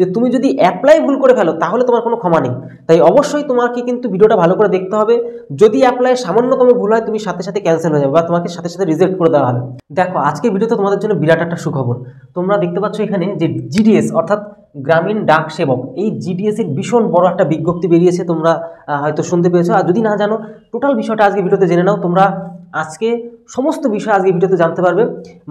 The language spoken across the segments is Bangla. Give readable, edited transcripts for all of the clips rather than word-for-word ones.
যে তুমি যদি অ্যাপ্লাই ভুল করে ফেলো তাহলে তোমার কোনো ক্ষমা নেই। তাই অবশ্যই তোমাকে কিন্তু ভিডিওটা ভালো করে দেখতে হবে। যদি অ্যাপ্লাই সামান্যতম ভুল হয় তুমি সাথে সাথে ক্যান্সেল হয়ে যাবে বা তোমাকে সাথে সাথে রিজেক্ট করে দেওয়া হবে। দেখো আজকের ভিডিওতে তোমাদের জন্য বিরাট একটা সুখবর। তোমরা দেখতে পাচ্ছ এখানে যে জিডিএস অর্থাৎ গ্রামীণ ডাক সেবক, এই জিডিএস এর ভীষণ বড় একটা বিজ্ঞপ্তি বেরিয়েছে। তোমরা হয়তো শুনতে পেয়েছো, আর যদি না জানো টোটাল বিষয়টা আজকে ভিডিওতে জেনে নাও। তোমরা আজকে সমস্ত বিষয় আজকে ভিডিওতে জানতে পারবে।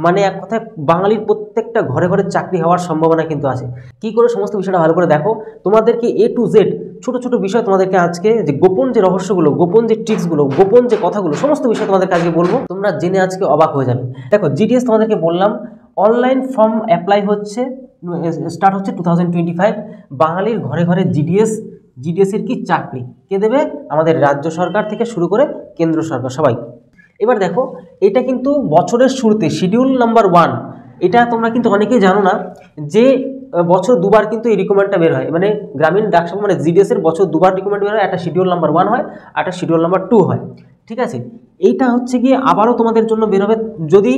মানে এক কথায় বাঙালির প্রত্যেকটা ঘরে ঘরে চাকরি হওয়ার সম্ভাবনা কিন্তু আছে। কি করে সমস্ত বিষয়টা ভালো করে দেখো, তোমাদেরকে A to Z ছোট ছোট বিষয় তোমাদেরকে আজকে যে গোপন যে রহস্যগুলো, গোপন যে ট্রিক্সগুলো, গোপন যে কথাগুলো, সমস্ত বিষয় তোমাদেরকে আজকে বলবো। তোমরা জেনে আজকে অবাক হয়ে যাবে। দেখো জিডিএস তোমাদেরকে বললাম অনলাইন ফর্ম অ্যাপ্লাই হচ্ছে, স্টার্ট হচ্ছে 2025। বাঙালির ঘরে ঘরে জিডিএস এর কি চাকরি কে দেবে? আমাদের রাজ্য সরকার থেকে শুরু করে কেন্দ্র সরকার সবাই। এবার দেখো এটা কিন্তু বছরের শুরুতে শিডিউল নাম্বার 1, এটা তোমরা কিন্তু অনেকেই জানো না যে বছর দুবার কিন্তু এই রিকমেন্ডটা বের হয়। মানে গ্রামীণ ডাক সেবক মানে জিডিএস এর বছর দুবার রিকমেন্ড বের হয়। একটা শিডিউল নাম্বার 1 হয়, একটা শিডিউল নাম্বার 2 হয়। ঠিক আছে, এইটা হচ্ছে গিয়ে আবারও তোমাদের জন্য বের হবে। যদি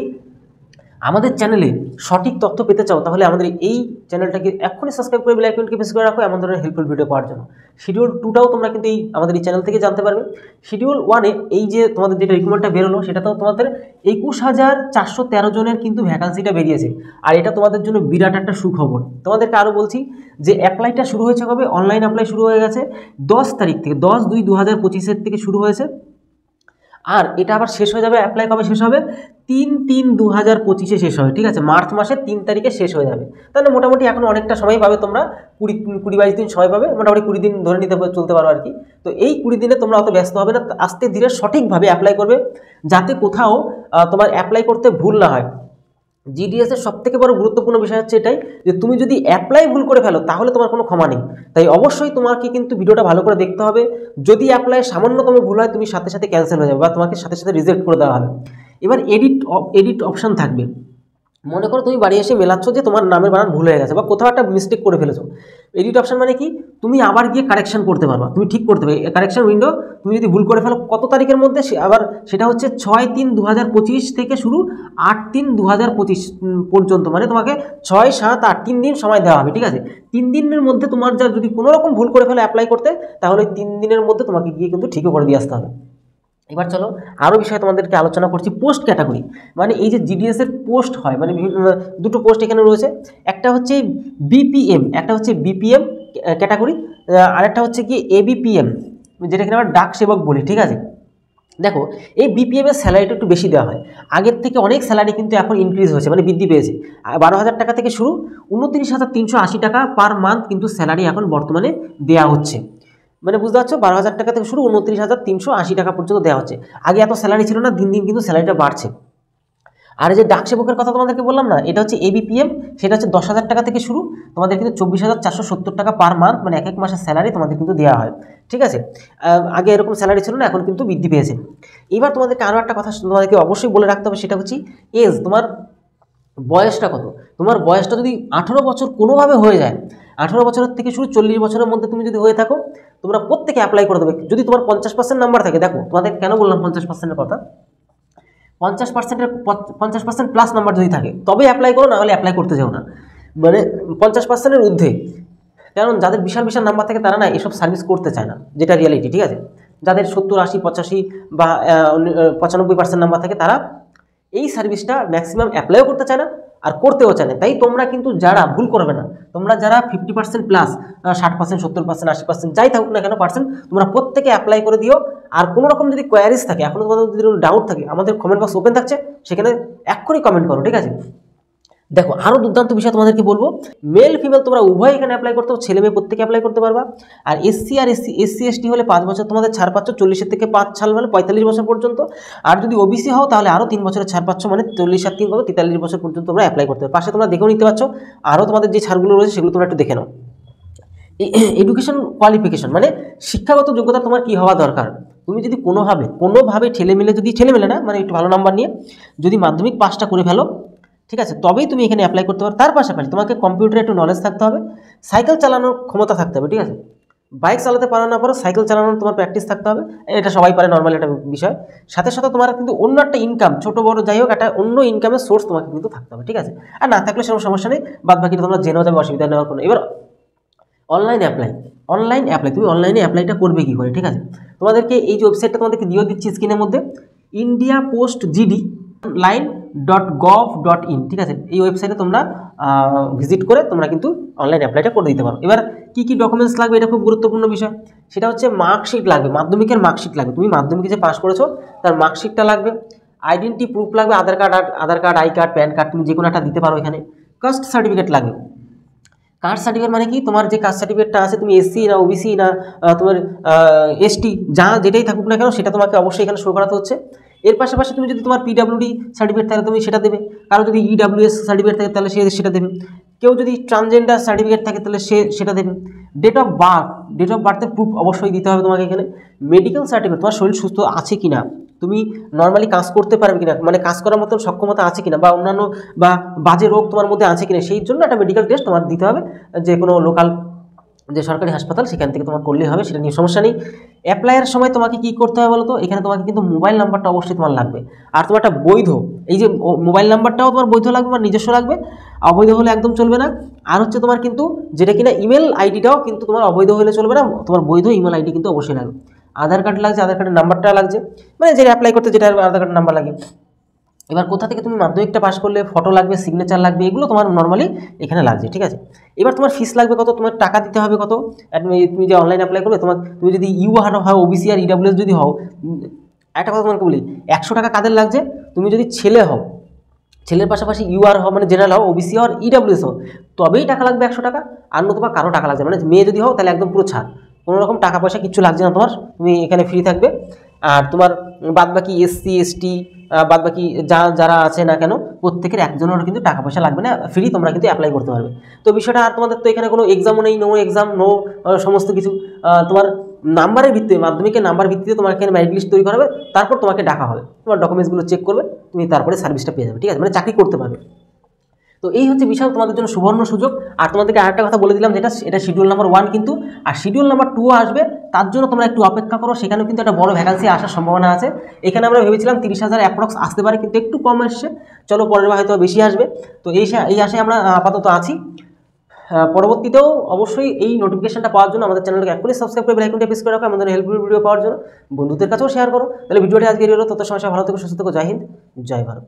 আমাদের চ্যানেলে সঠিক তথ্য পেতে চাও তাহলে আমাদের এই চ্যানেলটাকে এখনই সাবস্ক্রাইব করে বেল আইকনকে প্রেস করে রাখো এমন ধরনের হেল্পফুল ভিডিও পাওয়ার জন্য। শিডিউল 2টাও তোমরা কিন্তু আমাদের এই চ্যানেল থেকে জানতে পারবে। শিডিউল 1-এ এই যে তোমাদের যেটা রিকমেন্ডটা বেরোলো সেটাতেও তোমাদের 21,413 জনের কিন্তু ভ্যাকান্সিটা বেরিয়েছে। আর এটা তোমাদের জন্য বিরাট একটা সুখবর। তোমাদেরকে আরও বলছি যে অ্যাপ্লাইটা শুরু হয়েছে কবে? অনলাইন অ্যাপ্লাই শুরু হয়ে গেছে 10 তারিখ থেকে, 10/2/2025 থেকে শুরু হয়েছে। আর এটা আবার শেষ হয়ে যাবে, অ্যাপ্লাই কবে শেষ হবে? 3/3/2025 শেষ হবে। ঠিক আছে, মার্চ মাসের 3 তারিখে শেষ হয়ে যাবে। তাহলে মোটামুটি এখন অনেকটা সময় পাবে তোমরা, 20-22 দিন সময় পাবে, মোটামুটি 20 দিন ধরে নিতে চলতে পারো আর কি। তো এই 20 দিনে তোমরা অত ব্যস্ত হবে না, আস্তে ধীরে সঠিকভাবে অ্যাপ্লাই করবে যাতে কোথাও তোমার অ্যাপ্লাই করতে ভুল না হয়। জিডিএস এর সবথেকে বড় গুরুত্বপূর্ণ বিষয় হচ্ছে এটাই যে তুমি যদি অ্যাপ্লাই ভুল করে ফেলো তাহলে তোমার কোনো ক্ষমা নেই। তাই অবশ্যই তোমাকে কিন্তু ভিডিওটা ভালো করে দেখতে হবে। যদি অ্যাপ্লাই সামান্যতম ভুল হয় তুমি সাথে সাথে ক্যান্সেল হয়ে যাবে বা তোমাকে সাথে সাথে রিজেক্ট করে দেওয়া হবে। এবার এডিট অপশন থাকবে। মনে করো তুমি বাড়ি এসে মেলাচ্ছ যে তোমার নামের বানান ভুল হয়ে গেছে বা কোথাও একটা মিস্টেক করে ফেলেছো। এডিট অপশন মানে কি? তুমি আবার গিয়ে কারেকশন করতে পারবা, তুমি ঠিক করতে পারবে। কারেকশন উইন্ডো তুমি যদি ভুল করে ফেলো কত তারিখের মধ্যে, আবার সেটা হচ্ছে 6/3/2025 থেকে শুরু 8/3/2025 পর্যন্ত। মানে তোমাকে 6, 7, 8 3 দিন সময় দেওয়া হবে। ঠিক আছে, 3 দিনের মধ্যে তোমার যা যদি কোনো রকম ভুল করে ফেলে অ্যাপ্লাই করতে, তাহলে 3 দিনের মধ্যে তোমাকে গিয়ে কিন্তু ঠিকও করে দিয়ে আসতে হবে। এবার চলো আরও বিষয়ে তোমাদেরকে আলোচনা করছি। পোস্ট ক্যাটাগরি মানে এই যে জিডিএস এর পোস্ট হয়, মানে দুটো পোস্ট এখানে রয়েছে। একটা হচ্ছে বিপিএম, একটা হচ্ছে বিপিএম ক্যাটাগরি, আর একটা হচ্ছে কি এবিপিএম, যেটা কিনা আমরা ডাক সেবক বলি। ঠিক আছে, দেখো এই বিপিএম এর স্যালারিটা একটু বেশি দেওয়া হয়। আগের থেকে অনেক স্যালারি কিন্তু এখন ইনক্রিজ হয়েছে, মানে বৃদ্ধি পেয়েছে। 12,000 টাকা থেকে শুরু 29,380 টাকা পার মান্থ কিন্তু স্যালারি এখন বর্তমানে দেওয়া হচ্ছে। মানে বুঝতে পারছো, 12,000 টাকা থেকে শুরু 29,380 টাকা পর্যন্ত দেওয়া হচ্ছে। আগে এত স্যালারি ছিল না, দিন দিন কিন্তু স্যালারিটা বাড়ছে। আর এই যে ডাক সেবকের কথা তোমাদেরকে বললাম না, এটা হচ্ছে এবিপিএম, সেটা হচ্ছে 10,000 টাকা থেকে শুরু, তোমাদের কিন্তু 24,470 টাকা পার মান্থ, মানে এক এক মাসের স্যালারি তোমাদের কিন্তু দেওয়া হয়। ঠিক আছে, আগে এরকম স্যালারি ছিল না, এখন কিন্তু বৃদ্ধি পেয়েছে। এবার তোমাদেরকে আরও একটা কথা তোমাদেরকে অবশ্যই বলে রাখতে হবে, সেটা হচ্ছে এজ, তোমার বয়সটা কত। তোমার বয়সটা যদি 18 বছর কোনোভাবে হয়ে যায়, 18 বছরের থেকে শুরু 40 বছরের মধ্যে তুমি যদি হয়ে থাকো, তোমরা প্রত্যেকে অ্যাপ্লাই করে দেবে। যদি তোমার 50% নাম্বার থাকে, দেখো তোমাদের কেন বললাম 50%-এর কথা, 50% প্লাস নাম্বার যদি থাকে তবে অ্যাপ্লাই করো, না হলে অ্যাপ্লাই করতে যাও না। মানে 50%-এর ঊর্ধ্বে, কারণ যাদের বিশাল বিশাল নাম্বার থাকে তারা না এসব সার্ভিস করতে চায় না, যেটা রিয়ালিটি। ঠিক আছে, যাদের 70, 80, 85 বা 95% নাম্বার থাকে তারা এই সার্ভিসটা ম্যাক্সিমাম অ্যাপ্লাইও করতে চায় না আর করতেও চায় না। তাই তোমরা কিন্তু যারা ভুল করবে না, তোমরা যারা 50% প্লাস, 60%, 70%, 80% যাই থাকুক না কেন পার্সেন্ট, তোমরা প্রত্যেকে অ্যাপ্লাই করে দিও। আর কোনো রকম যদি কোয়ারিজ থাকে, এখনও তোমাদের যদি ডাউট থাকে, আমাদের কমেন্ট বক্স ওপেন থাকছে, সেখানে এক্ষুনি কমেন্ট করো। ঠিক আছে, দেখো আরও দুর্দান্ত বিষয় তোমাদেরকে বলবো, মেল ফিমেল তোমরা উভয় এখানে অ্যাপ্লাই করতে পারো, ছেলে মেয়ে প্রত্যেকে অ্যাপ্লাই করতে পারবা। আর এসসি এসটি হলে 5 বছর তোমাদের ছাড় পাচ্ছ, 40-এর থেকে 5 সাল মানে 45 বছর পর্যন্ত। আর যদি ওবিসি হও তাহলে আরও 3 বছরের ছাড় পাচ্ছ, মানে 40 আর 3 কত 43 বছর পর্যন্ত তোমরা অ্যাপ্লাই করতে পারো। পাশে তোমরা দেখেও নিতে পারছো, আরও তোমাদের যে ছাড়গুলো রয়েছে সেগুলো তোমরা একটু দেখে নাও। এডুকেশন কোয়ালিফিকেশন মানে শিক্ষাগত যোগ্যতা তোমার কী হওয়া দরকার। তুমি যদি কোনোভাবে ছেলেমেলে না, মানে একটু ভালো নাম্বার নিয়ে যদি মাধ্যমিক পাসটা করে ফেলো, ঠিক আছে, তবেই তুমি এখানে অ্যাপ্লাই করতে পারো। তার পাশাপাশি তোমাকে কম্পিউটারে একটু নলেজ থাকতে হবে, সাইকেল চালানোর ক্ষমতা থাকতে হবে। ঠিক আছে, বাইক চালাতে পারো না পারো, সাইকেল চালানোর তোমার প্র্যাকটিস থাকতে হবে, এটা সবাই পারে, নর্মাল একটা বিষয়। সাথে সাথে তোমার কিন্তু অন্য একটা ইনকাম, ছোটো বড়ো যাই হোক, একটা অন্য ইনকামের সোর্স তোমাকে কিন্তু থাকতে হবে। ঠিক আছে, আর না থাকলে সেরকম সমস্যা নেই, বাদ বাকিটা তোমরা জেনেও যাবে, অসুবিধা নেওয়ার কোনো। এবার অনলাইন অ্যাপ্লাই তুমি অনলাইনে অ্যাপ্লাইটা করবে কী করে, ঠিক আছে। তোমাদেরকে এই যে ওয়েবসাইটটা তোমাদেরকে দিয়ে দিচ্ছি স্ক্রিনের মধ্যে, ইন্ডিয়া পোস্ট জিডি online.gov.in, ঠিক আছে। এই ওয়েবসাইটে তোমরা ভিজিট করে তোমরা কিন্তু অনলাইন অ্যাপ্লাইটা করে দিতে পারো। এবার কী কী ডকুমেন্টস লাগবে, এটা খুব গুরুত্বপূর্ণ বিষয়। সেটা হচ্ছে মার্কশিট লাগবে, মাধ্যমিকের মার্কশিট লাগবে। তুমি মাধ্যমিকে যে পাস করেছো তার মার্কশিটটা লাগবে, আইডেন্টি প্রুফ লাগবে, Aadhaar card, I card, PAN card, তুমি যে কোনো একটা দিতে পারো। এখানে কাস্ট সার্টিফিকেট লাগবে। কাস্ট সার্টিফিকেট মানে কি, তোমার যে কাস্ট সার্টিফিকেটটা আছে, তুমি এসসি না ওবিসি না তোমার এসটি, যেটাই থাকুক না কেন, সেটা তোমাকে অবশ্যই এখানে শো করাতে হচ্ছে। এর পাশাপাশি তুমি যদি তোমার পিডাব্লিউডি সার্টিফিকেট থাকে তুমি সেটা দেবে, কারো যদি ইডাব্লিউএস সার্টিফিকেট থাকে তাহলে সেটা দেবে, কেউ যদি ট্রান্সজেন্ডার সার্টিফিকেট থাকে তাহলে সেটা দেবে। ডেট অফ বার্থের প্রুফ অবশ্যই দিতে হবে তোমাকে এখানে। মেডিকেল সার্টিফিকেট, তোমার শরীর সুস্থ আছে কি না, তুমি নর্মালি কাজ করতে পারবে কিনা, মানে কাজ করার মতো সক্ষমতা আছে কিনা, বা অন্যান্য বা বাজে রোগ তোমার মধ্যে আছে কিনা, সেই জন্য একটা মেডিকেল টেস্ট তোমার দিতে হবে। যে কোনো লোকাল যে সরকারি হাসপাতাল সেখান থেকে তোমার করলেই হবে, সেটা নিয়ে সমস্যা নেই। অ্যাপ্লাইয়ের সময় তোমাকে কী করতে হবে বলো তো, এখানে তোমাকে কিন্তু মোবাইল নাম্বারটা অবশ্যই তোমার লাগবে। আর তোমার একটা বৈধ, এই যে মোবাইল নাম্বারটাও তোমার বৈধ লাগবে, বা নিজস্ব লাগবে, অবৈধ হলে একদম চলবে না। আর হচ্ছে তোমার কিন্তু যেটা কিনা ইমেল আইডিটাও কিন্তু তোমার অবৈধ হলে চলবে না, তোমার বৈধ ইমেল আইডি কিন্তু অবশ্যই লাগবে। আধার কার্ড লাগছে, আধার কার্ডের নাম্বারটা লাগছে, মানে যেটা অ্যাপ্লাই করতে যেটা আধার কার্ডের নাম্বার লাগে। এবার কোথা থেকে তুমি মাধ্যমিকটা পাস করলে, ফটো লাগবে, সিগনেচার লাগবে, এগুলো তোমার নর্মালি এখানে লাগছে, ঠিক আছে। এবার তোমার ফিস লাগবে কত, তোমার টাকা দিতে হবে কত। তুমি যে অনলাইন অ্যাপ্লাই করবে, তুমি যদি ইউআর হও, ওবিসি আর ইডাব্লিউএস যদি হও, একটা কথা তোমাকে বলি, 100 টাকা কাদের লাগছে, তুমি যদি ছেলে হও, ছেলের পাশাপাশি ইউআর হও মানে জেনারেল হও, ওবিসি হও আর ইডাব্লিউএস হও, তবেই টাকা লাগবে 100 টাকা। আর নতুবা কারো টাকা লাগছে, মানে মেয়ে যদি হও তাহলে একদম পুরো ছাড়, কোনো রকম টাকা পয়সা কিচ্ছু লাগছে না তোমার, তুমি এখানে ফ্রি থাকবে। আর তোমার বাদবাকি এসসি এসটি বাদবাকি যারা আছে না কেন, প্রত্যেকের একজনের কিন্তু টাকা পয়সা লাগবে না, ফ্রি তোমরা কিন্তু অ্যাপ্লাই করতে পারবে। তো বিষয়টা, আর তোমাদের তো এখানে কোনো এক্সামও নেই, নো এক্সাম নো সমস্ত কিছু, তোমার নাম্বারের ভিত্তিতে, মাধ্যমিকের নাম্বার ভিত্তিতে তোমার এখানে মেরিট লিস্ট তৈরি করা হবে, তারপর তোমাকে ডাকা হবে, তোমার ডকুমেন্টসগুলো চেক করবে, তুমি তারপরে সার্ভিসটা পেয়ে যাবে, ঠিক আছে, মানে চাকরি করতে পারবে। তো এই হচ্ছে বিশাল তোমাদের জন্য সুবর্ণ সুযোগ। আর তোমাদেরকে আরেকটা কথা বলে দিলাম, এটা শিডিউল নাম্বার 1 কিন্তু, আর শিডিউল নাম্বার 2 আসবে, তার জন্য তোমরা একটু অপেক্ষা করো, সেখানেও কিন্তু একটা বড় ভ্যাকান্সি আসার সম্ভাবনা আছে। এখানে আমরা ভেবেছিলাম 30,000 অ্যাপ্রক্স আসতে পারে, কিন্তু একটু কম আসছে, চলো পরের বার হয়তো বেশি আসবে। তো এই আশায় আমরা আপাতত আছি। পরবর্তীতেও অবশ্যই এই নোটিফিকেশনটা পাওয়ার জন্য আমাদের চ্যানেলকে এখনই সাবস্ক্রাইব করে বেল আইকনটা প্রেস করে রাখো, আমাদের হেল্পফুল ভিডিও পাওয়ার জন্য। বন্ধুদের কাছেও শেয়ার করো। তাহলে ভিডিওটি আজকে এলো, তত সময় ভালো থেকো, সুস্থ থেকো, জয় হিন্দ, জয় ভারত।